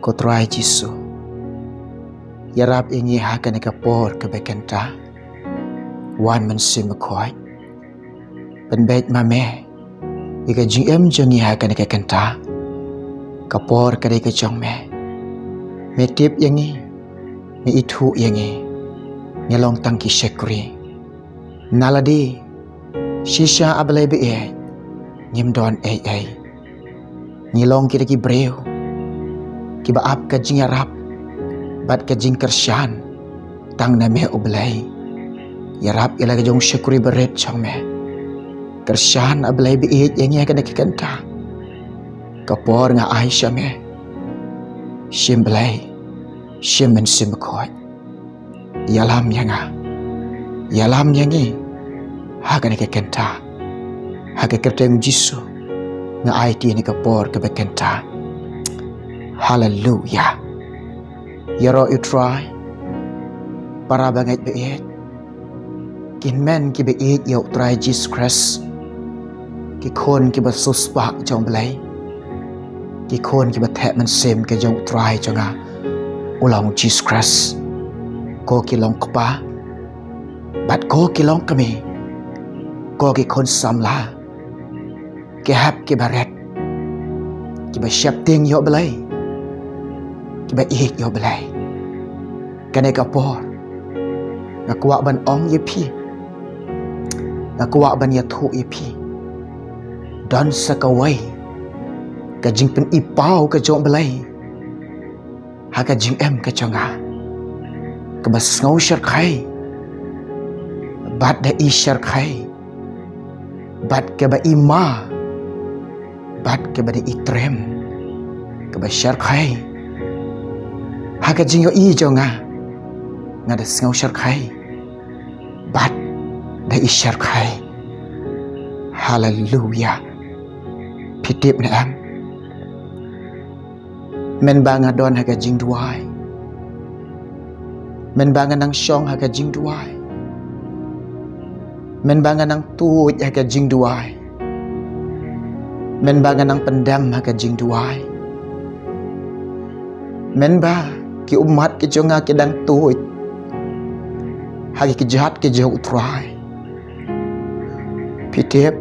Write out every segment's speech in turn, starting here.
Ko try Jisu. Yarap ingi hakan kapor kebekenta. Wan man sim koi. Ben bet mame. Ika GM jangi hakan kenta. Kapor kade ke jong me. Me tip yangi. Me itu yangi. Nyalong tangki syekuri. Naladi. Shisha abalay be Nyimdon ay. Nyilong kita ki breu. Kiba ap ka jing yarap. Bat ka jing kersyan. Tang na me ublay. Yarap ila ka jong syukuri beret chong me. Kersyan ablay biit yang iya ka nakikanta. Kapor nga ay siya me. Siyem blay. Siyem men sim koy. Yalam yang nga. Yalam yang i. Haka nakikanta. Haka kerteng Jisu. Nga ay ti ni kapor ka bekenta. Hallelujah. Yaro you try. Para banget beet. Kin men ki beet yaw try Jesus Christ. Ki kon ki ba suspa jong belay. Ki kon ki ba tek man sim ke jong try jonga. Ulang Jesus Christ. Ko ki long kpa. Bat ko ki long kami. Ko ki kon samla. Ki hap ki baret. Ki ba syap ting yaw belay. Kiba ihik yo belay. Kanay kapor. Nakuha ban ong yepi. Nakuha ban yatu yepi. Dan sakaway. Kajing pen ipaw ka jong belay. Haka jing em ka jonga. Kabas ngaw syarkay. Bat da i syarkay. Bat kaba ima. Bat kaba da itrem. Kabas syarkay. Haka jing yo i jonga. Ngada ngaw syarkay. Bat da i syarkay. Hallelujah. Pitip na am. Men banga don haka jing duway. Men banga nang syong haka jing duway. Men banga nang tuwit haka jing duway. Men banga nang pendam haka jing duway. Men ba ki umat ki jonga ki dang tuwit. Hagi ki jahat ki jauh utray. Pitip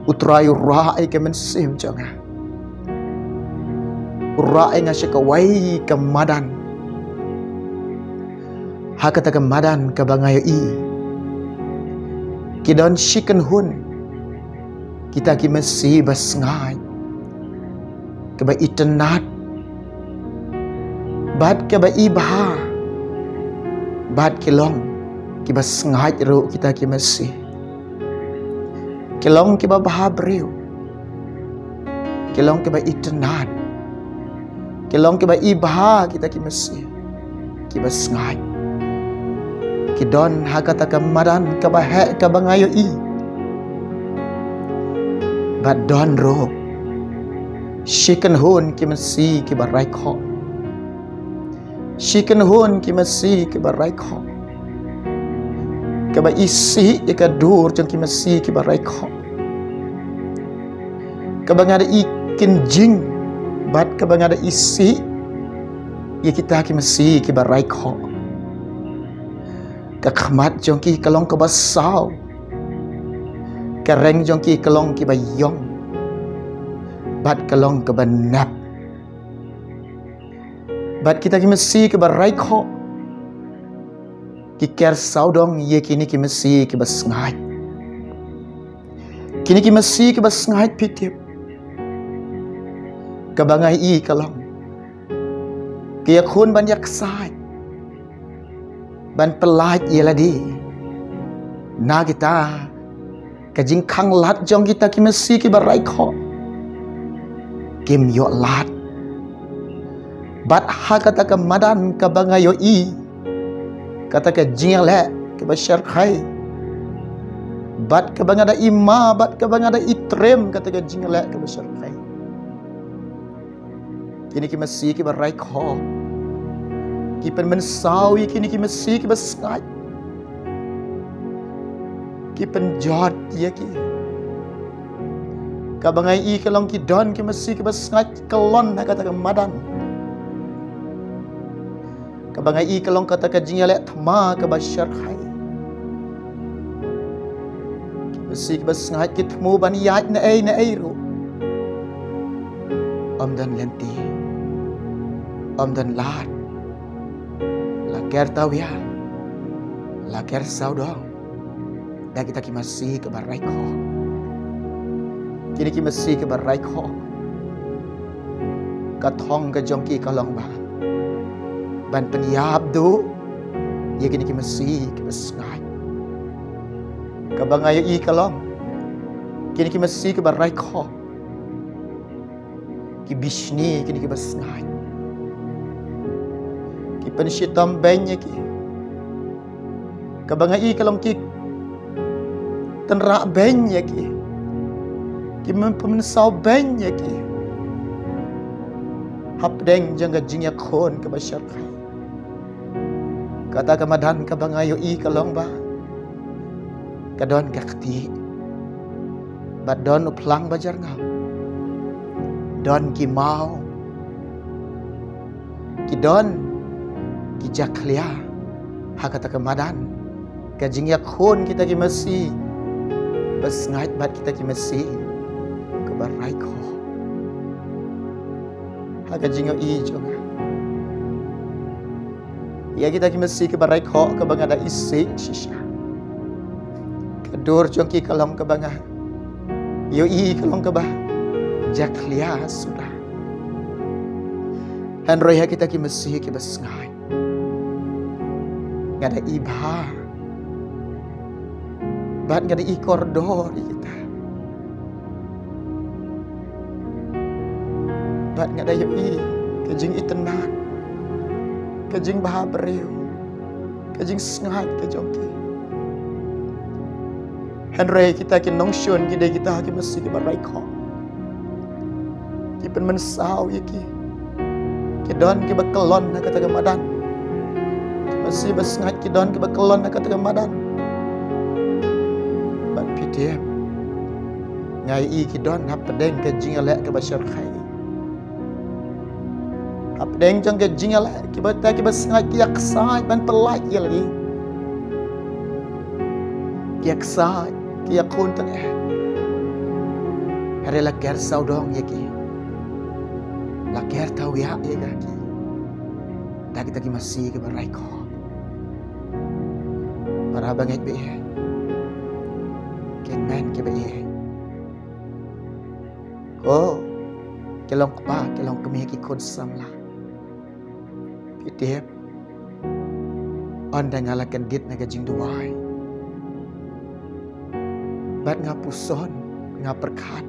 utray uray ke mensim jonga. Uray nga siya kaway kamadan. Hakata kamadan kabangayo i. Kidon shikan hun. Kita ki mesi bas ngay. Kaba itenat. Bad kaba ibaha. Bad kilong. Kiba ngay ro kita ki mesi. Kilong kiba baha breu. Kilong kiba itenat. Kilong kiba ibaha kita ki mesi. Kiba ngay. Kidon hakata kamadan kabahe kabangayo i. Bad don ro. Shikan hun ki mesi kiba raikho. Shikan hun ki mesi kiba raikho. Kiba isi ika dur jang ki mesi kiba raikho. Kabangada ikin jing. Bad kabangada isi. Ya kita ki mesi kiba raikho. Kakmat jong ki kalong kabasaw. Kareng jong ki kalong ki bayong. Bat kalong kabanap. Bat kita ki mesi ki baraikho. Ki ker saudong ye kini ki mesi ki basngat. Kini ki mesi ki basngat pitip. Kabangay i kalong. Kaya kun banyak say. Ban pelat ialah di. Na kita kajing kang lat jong kita ki mesi ki baraikho. Kim yo lat. Bat ha kata ka madan ka bangayo i. Kata ka jing le ke basyar khai. Bat ka bangada ima, bat ka bangada itrem kata ka jing le ke basyar khai. Kini ki mesi ki baraikho. Kipen mensawi kini ki mesi ki basngat. Kipen jod ya ki. Kabangai i kalong ki don ki mesi ki basngat kalon na kata madan. Kabangai kalong kata ka jingale thma ka bashar khai. Basi ka basngat kit mo baniyat na ay ro. Dan lenti. Dan lat. La ker tawya. La ker saudong. Da kita ki masih ke barai ko. Kini ki masih ke barai ko. Katong ka jongki kalong ba. Ban penyap do. Ya kini ki masih ke basngat. Kabangayo i kalong. Kini ki masih ke barai ko. Ki bishni kini ki basngat. Ki penshitam benya ki. Kabangai kalong ki tenrak benya ki. Ki mempemensau benya ki. Hapdeng jangga jingya khon ke bashar khai. Kata kamadan kabangayo i kalong ba. Kadon kakti. Badon uplang bajar ngam. Don ki mau. Ki don ki jaklia. Hakata kamadan. Kajing yak khon kita ki masih. Bas ngait bat kita ki masih. Kebarai ko. Hakajing i jonga. Ya kita ki masih kebarai ko kabangada isi shisha. Kadur jong ki kalong kabanga. Yo i kalong kabah. Jaklia sudah. Henry kita ki masih ki bas ngait. Ngada ibha. Bat ngada i koridor kita. Bat ngada yo i kajing itenan. Kajing baha beriu. Kajing sengat ke jongki. Henry kita ki nongshun kita ki masih ki barai ko. Ki pen mensau ya ki. Ki don ki bakelon na kata kamadan. Masih basngat ki don ki bakelon na kata kamadan. Bat pidem. Ngai i ki don hap pedeng ke jingale ke bashar khai. Hap pedeng jang ke jingale ki bata ki basngat ki yaksai ban pelai ya lagi. Ki yaksai ki yakun tang Harela ker saudong ya ki. La ker tahu ya kaki. Tak kita ki masih ke barai ko. Para banget be. Ken man ke be. Ko kelong pa kelong kemi ki kon samla. Pitep. On dangalakan dit na gajing duwai. Bat ngapuson ngaperkat.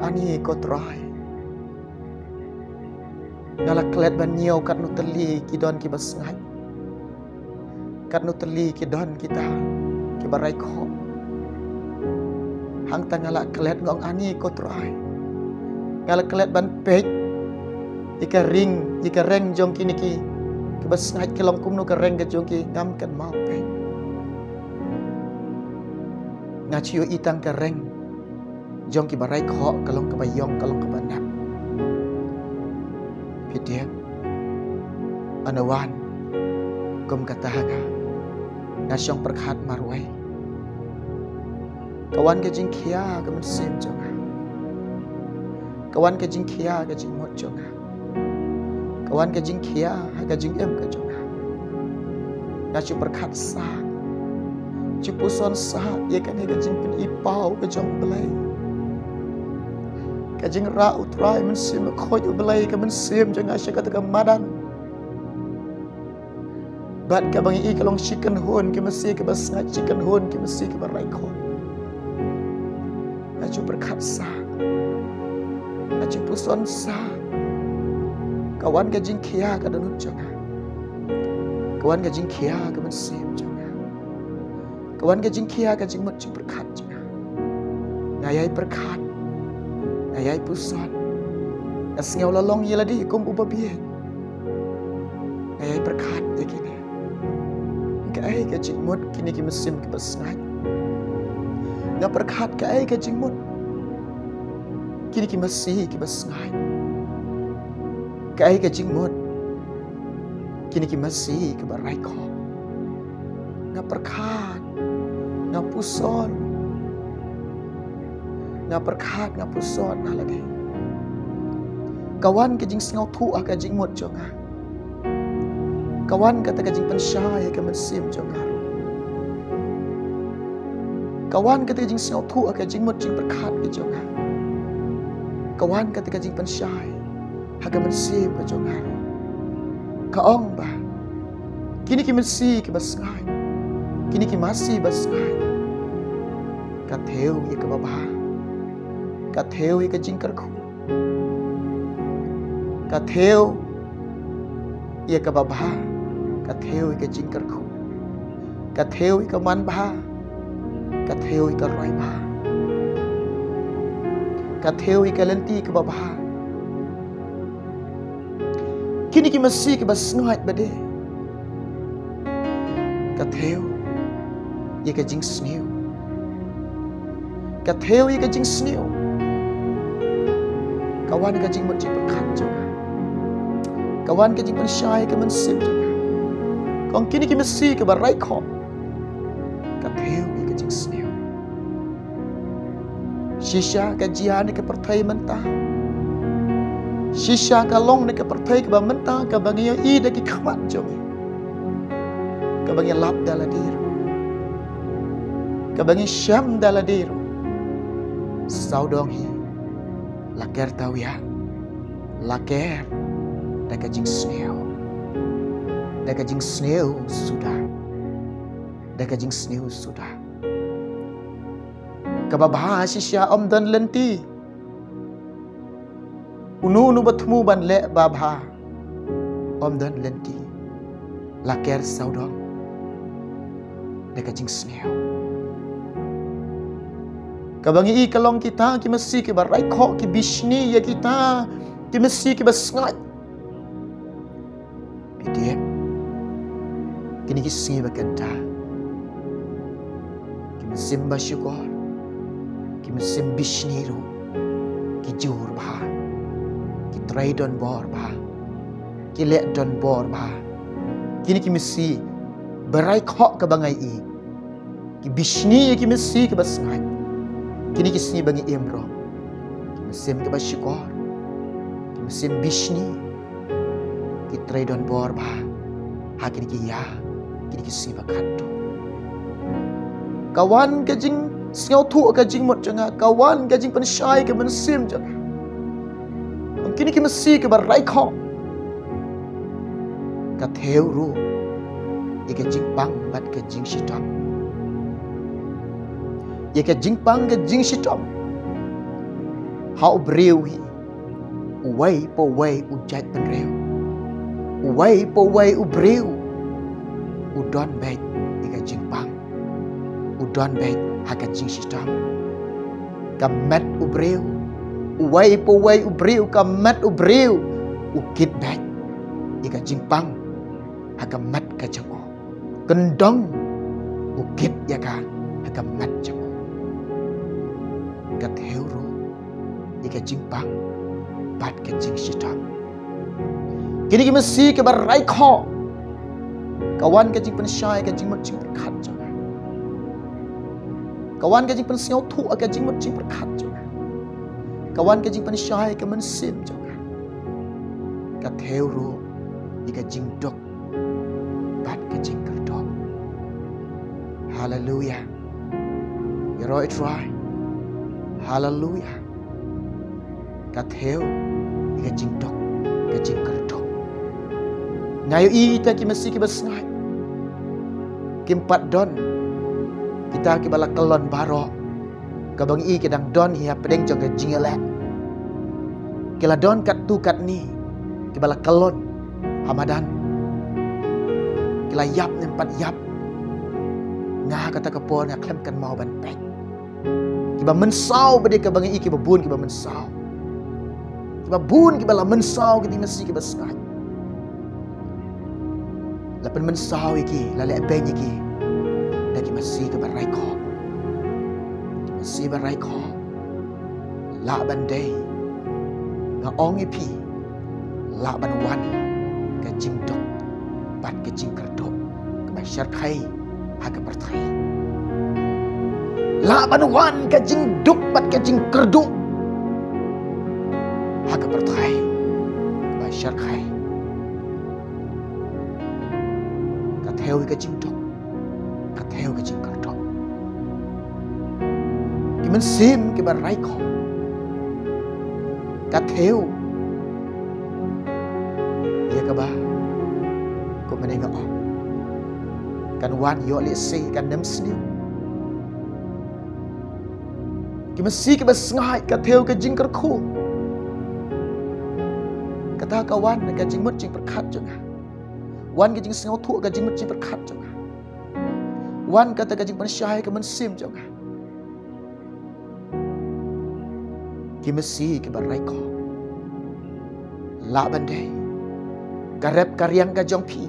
Ani ko try. Ngalak klet ban nyiau kat nuteli ki don ki basngai. Kat nuteli ki don kita ki barai ko. Hang ta ngalak klet ngong ani ko try. Ngalak klet ban pek. Ika reng jong ki niki. Ki basngai ki long kum no ka reng ka jong ki ngam kan mau pek. Ngachiu itang ka reng. Jong ki barai ko kalong ka bayong kalong ka banap. Pidem anawan kum katahaga nasyong perkhat marwai kawan ke jing kia ke mensim jonga kawan ke jing kia ke jing mot jonga kawan ke jing kia ke jing em ke jonga nasyu perkhat sa cipuson sa ye kan ke jing pen ipau ke jong belai kajing ra utrai mensim khoj ubelai ke mensim jangan asya kata kamadan bat ka bangi i kalong chicken hon ke mesti ke basngat chicken hon ke mesti ke barai ko acu berkat sa acu puson sa kawan kajing kia ka donut jangan kawan kajing kia ke mensim jangan kawan kajing kia kajing mot berkat jangan ngayai berkat ayai pusan asngau lalong ye ladi kum ubabie ayai berkat ye kini ka ai ka jingmut kini ki mesim ki basngai nga berkat ka ai ka jingmut kini ki masih ki basngai ka ai ka jingmut Kini ki masih ke barai ko. Nga perkat, nga puson. Nga perkat, nga puson na lagi. Kawan ke jing sengau tu ka jing mot jonga. Kawan kata ke jing pensyai ke mensim jonga. Kawan kata ke jing sengau tu ka jing mot jing perkat ke jonga. Kawan kata ke jing pensyai ha ke mensim ke jonga. Kaong ba. Kini ki mensi ke basngai. Kini ki masih basngai. Ka theu ye ke baba. Ka theu ye ke jing karku. Ka theu ye ke baba. Ka theu ye ke jing karku. Ka theu ye ke man ba. Ka theu ye ke roi ba. Ka theu ye ke lenti ke baba. Kini ki masih ke basngai bade. Ka theu ye ke jing sniu. Ka theu ye ke jing sniu. Kawan ke jing mot jing perkat juga. Kawan ke jing pensyai ke mensim juga. Kong kini ki masih ke barai ko. Ka theu ye ke jing sniu. Shisha ke jian ke pertai mentah. Shisha ka long ke pertai ke ba mentah ka bangi i de ki khamat jong. Ka bangi lap daladir. Ka bangi syam daladir. Saudong hi laker tawia. Laker dak jing sneo. Dak jing sneo sudah. Dak jing sneo sudah. Kababha shisha om dan lenti. Unu batmu ban le babha. Om dan lenti. Laker saudong. Dak jing sneo. Kabangi i kalong kita ki mesti ki barai ko ki bishni ya kita ki mesti ki basngat. Bidiem. Kini ki singi bakanta. Ki mesim basyukor. Ki mesim bishni ru. Ki jur ba. Ki trai don bor ba. Ki lek don bor ba. Kini ki mesti barai ko ka bangai i. Ki bishni ya ki mesti ki basngat. Kini kisni bangi emro. Mesim ke basyukor. Mesim bishni. Ki tradon borba. Ha kini ki ya. Kini kisni bakanto. Kawan ke jing sengau tu ke jing mot janga. Kawan ke jing pensyai ke mensim janga. Kini ki mesti ke barai ko. Ka theu ru. Ike jing pang bat ke jing shitam. Ye ke jing pang ke jing shitom. Hau breu hi. Uwai po wai ujat penreu. Uwai po wai ubreu. Udon baik ye ke jing pang. Udon baik ha ke jing shitom. Kamat ubreu. Uwai po wai ubreu kamat ubreu. Ukit baik ye ke jing pang. Ha kamat ke jango. Kendong ukit ya ka ha kamat jango. Kat heuro ika jingpang bat ke jing shitam. Kini ki mesti ke barai ko. Kawan ke jing pensyai ke jing mot jing perkat jonga. Kawan ke jing pensyau tu ke jing mot jing perkat jonga. Kawan ke jing pensyai ke mensim jonga. Kat heuro ika jing dok bat ke jing kerdok. Hallelujah. You know it right. Hallelujah. Kat heu ika jing dok ke jing kerdok. Ngayo ita ki mesti ki basngai. Kimpat don kita ki bala kelon baro. Kabang i kedang don hi pedeng jong ke jing elek. Kila don kat tu kat ni ki bala kelon hamadan. Kila yap nempat yap. Ngah kata kepon ngak klem kan mau ban pek. Kiba mensau bade ka bangi iki babun kiba mensau. Kiba bun kiba la mensau ki mesti kiba skai. Lapan mensau iki la le ben iki. Da ki mesti ka barai ko. Mesti barai ko. La ban day. Nga ong ipi. La ban wan ka jing dok bat ke jing kerdok ke masyar khai ha ke perthai la ban wan ke jing duk bat ke jing kerdok ha ke perthai ke masyar khai ka theo ke jing duk ka theo ke jing kerdok ki men sim ke bar rai kho ka theo ya ka ba ko menenga o kan wan yo le se kan nem sniu ki mesti ke bas ngai ka theo ka jing kar khu kata ka wan ka jing mut jing perkhat jonga wan ka jing sngo thu ka jing mut jing perkhat jonga wan kata ka jing pan syai ka men sim jonga ki mesti ke bar rai ko la bandai karep karyang ka jong pi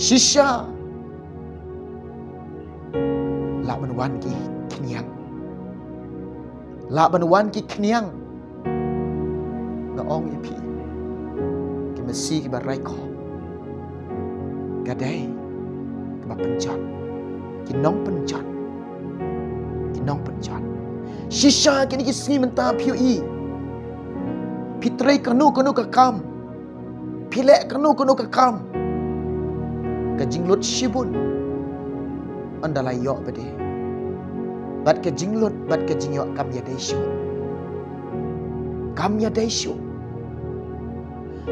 shisha la ban wan ki kniang la ban wan ki kniang ga ong ye pi ki mesti ki bar rai ko ga dai ki ba penjat ki nong penjat ki nong penjat shisha kini ki singi menta piu i pitrai kanu ka kam pilek kanu ka kam ka jinglot shibun andalai yok bade bat ka jinglot bat ka jingyok kam ya daisho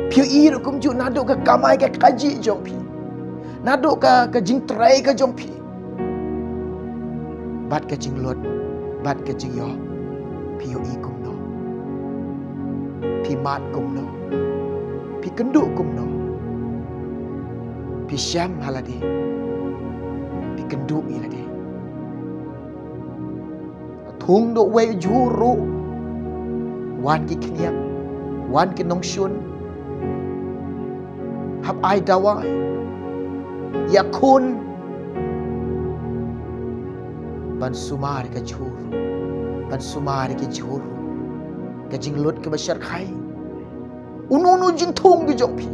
piu i kum ju nado ka kamai ka kaji jong pi nado ka jingtrai ka jong pi bat ka jinglot bat ka jingyok piu i kum no pi mat kum no pi kendu kum no pi syam halade pi kendu ilade thung do we juru wan ki kniam wan ki nong shun hab ai dawai yakun ban sumar ka juru ban sumar ki juru ka jinglot ke bashar khai unu jing thung ki jong pi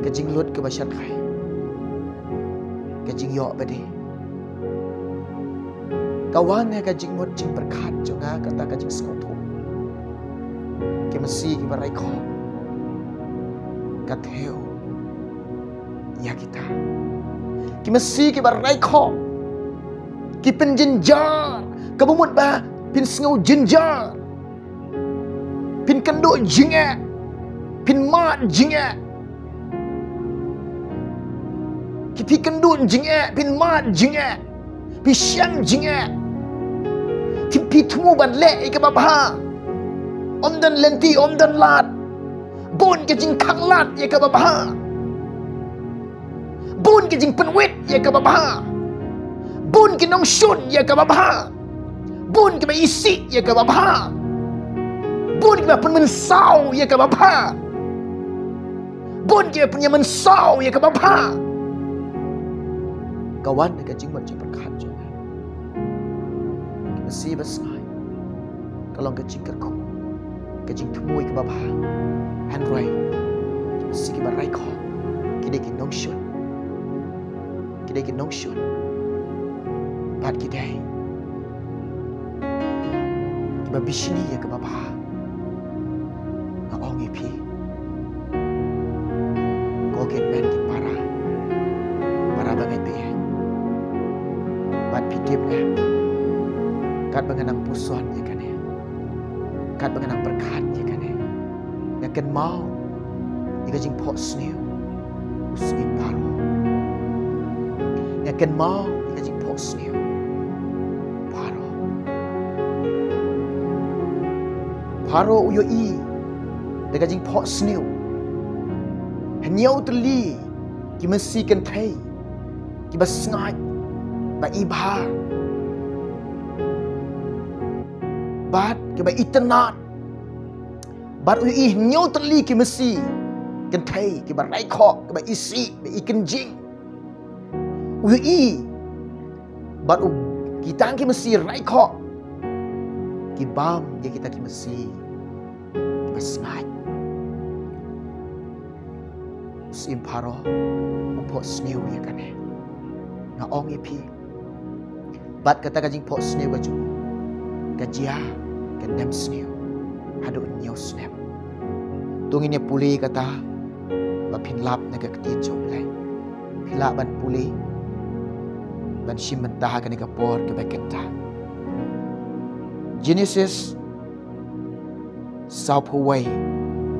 ka jinglot ke bashar khai ka jing yo bade kawan ka jing mot jing perkhat jonga kata ka jing skau thu ke mesti ki barai kho ka theo ya kita ki mesti ki barai kho ki pen jinjar ka bumut ba pin sngau jinjar pin kendo jinga pin mat jinga ki pi kendo jinga pin mat jinga pi syang jinga ti pi thumu ban le ka ba ba om dan lenti om dan lat bon ke jing khang lat ye ka ba ba bon ke jing penwit ye ka ba ba bon ke nong shun ye ka ba ba bon ke ba isi ye ka ba ba bon ke ba pen men sau ye ka ba ba bon ke punya men sau ye ka ba ba kawan ka jing mat jing perkhat jo mesti basai kalau ka jing kerko ka jing thumui ka ba ba han roi mesti ki ba rai kho ki de ki nong shun ki de ki nong shun bat ki dai ki ba bishini ye ka ba ba ga ong e pi ko ken ben ki para ba ngai pe bat pi tip le kat banganang puson ye kane kat banganang perkhat ye kane ya ken mau ye ka jing pho sneu usin paro ya ken mau ye ka jing pho sneu paro uyo i de ka jing pho sneu hnyau tli ki mesti kan thai ki bas ngai ba ibha bat ke ba itnat bat uyo i hnyau tli ki mesti kan thai ki ba rai kho ki ba isi ba ikan jing uyo i bat u kita ki mesti rai kho ki bam ye kita ki mesti ki bas ngai sim paro upo snew ya kane na ong ipi bat kata kajing po snew ka jung kajia kan nem snew hadu nyaw snem tungin puli kata bapin lap na kaktin jom lai pila ban puli ban sim mentah kan ka por ke bakenta Genesis South Hawaii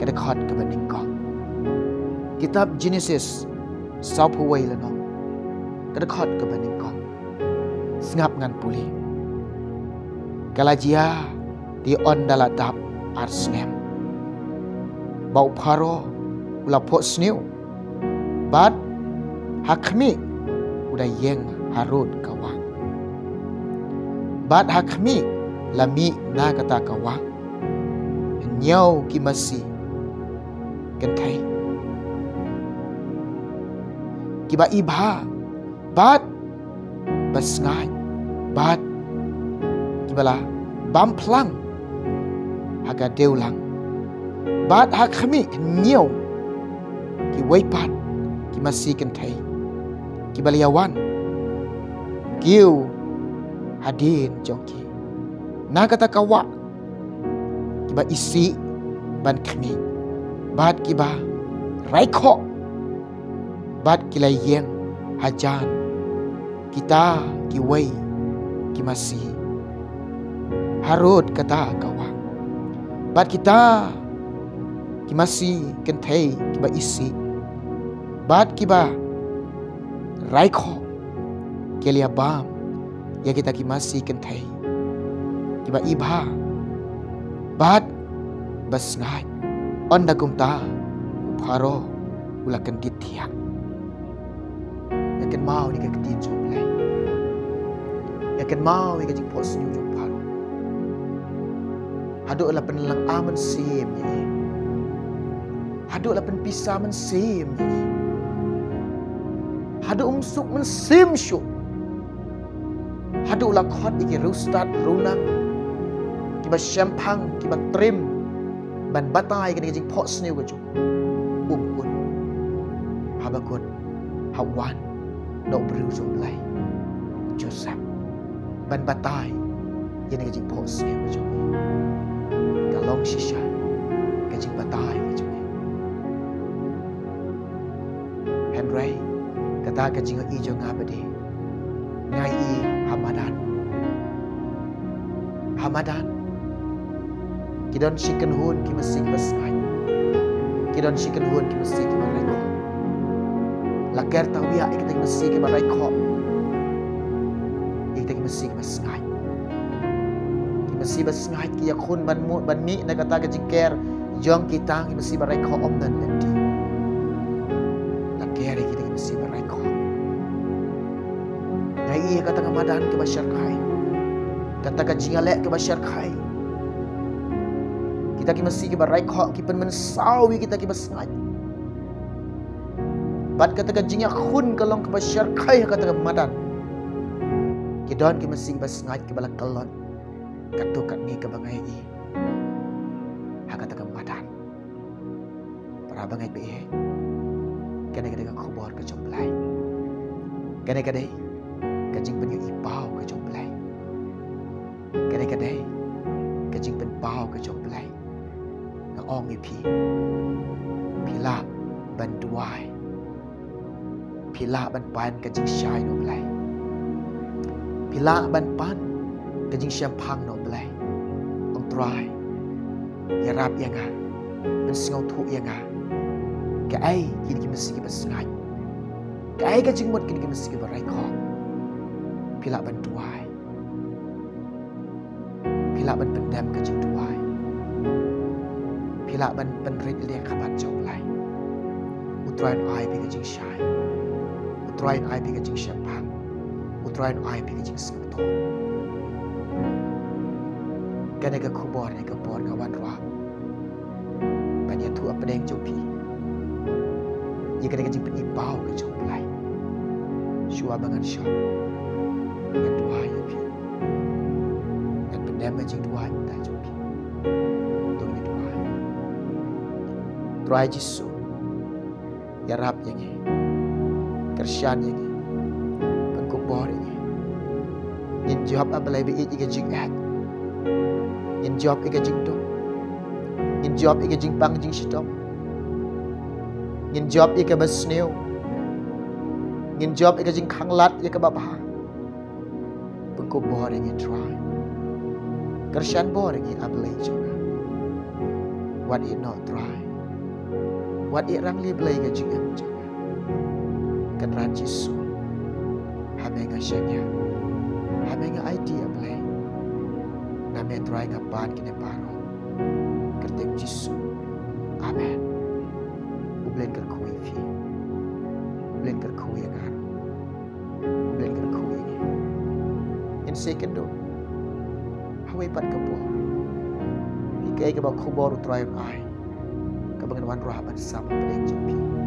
kada khot ka baning kong kitab Genesis South Hawaii la no kada khot ka baning kong ngap ngan puli kalajia di on dala dap arsnem bau paro ula po snew bat hakmi udah yeng harut kawang bat hakmi lami na kata kawang nyau kimasi kentai kiba ibha bat basngai bat kibala bamplang haga deulang bat hakmi nyau ki weipat kimasi kentai kibaliawan kiu hadin jongki na kata kawa kiba isi ban kami bat kiba raiko bat kilai yeng hajan kita kiwei kimasi harut kata kawa bat kita kimasi kentai kiba isi bat kiba raiko kelia bam ya kita kimasi kentai kiba ibha bat basngai onda kumta paro ulakan ditiak yakin mau ni ketin jomlai yakin mau ni kajing pos new jom paro hadu la penelang aman sim ni hadu la pen pisa men sim ni hadu umsuk men sim syuk hadu la khot iki rustat runang kiba champang kiba trim ban batai kan jing pot snew ka jung kun habakun hawan no bru jong lai Joseph ban batai yen ka jing pot snew ka jung ka long shisha ka jing batai ka jung Henry kata ka jing i jong abade ngai i Hamadan kidon chicken hun ki masig basai kidon chicken hun ki masig ki marai ko laker tawia ikita ki masig ki marai ko ikita ki masig basai ki masig basai ki yakun ban mu ban mi na kata ka jiker jong kita ki masig marai ko om dan nanti laker ikita ki masig marai ko ngai kata ngamadan ki basyar kai kata ka jingalek ki basyar kai kita ki mesti ki barai kho ki pen mensawi kita ki basngai bat kata ka jingya khun kalong ki basyar kai kata ka madan ki don ki mesti ki basngai ki balak kalon katu kat ni ka bangai i ha kata ka madan para bangai be kene kene ka khubor ka jomplai kene kene ka jing pen i pau ka jomplai kene kene ka jing pen pau ka jomplai ong ipi pila ban duai pila ban pan ka jing shai no blai pila ban pan ka jing champang no blai ong try ya rap ya nga ben singau thu ya nga ka ai kini ki mesti ki basngai ka ai ka jing mot kini ki mesti ki barai kho pila ban duai pila ban pendam ka jing duai pila ban penrit liak khabat jomlai utrain ai pi ka jing shai utrain ai pi ka jing champang utrain ai pi ka jing singto kana ka khubor ne ka por ka wan ra ban ya thu apdeng jopi ye kana ka jing pen ipau ka jomlai shua bangan shop kan duai ya pi kan pendam ka jing duai ta jopi try Jisu ya Kersian yang ini. Pengkubor ini. Yin job abalai be iga jing at. Yin job iga jing dong. Yin job iga jing pang jing shitong. Yin job iga basneo. Yin job iga jing kanglat iga babah. Pengkubor ini try. Kersian bor ini abalai juga. What it not try. What it rang li belai iga jing em juga. Kenran Yesus. Hamenga syanya. Hamenga idea belai. Name try ngapan kini paro. Kertem Yesus. Amen. Ublen kerkui fi. Ublen kerkui agar. Ublen kerkui ini. In second do. Hawai pat kabor. Ikai kabau kabor try ai. Kabangan wan rohaban sama pedeng jumpi.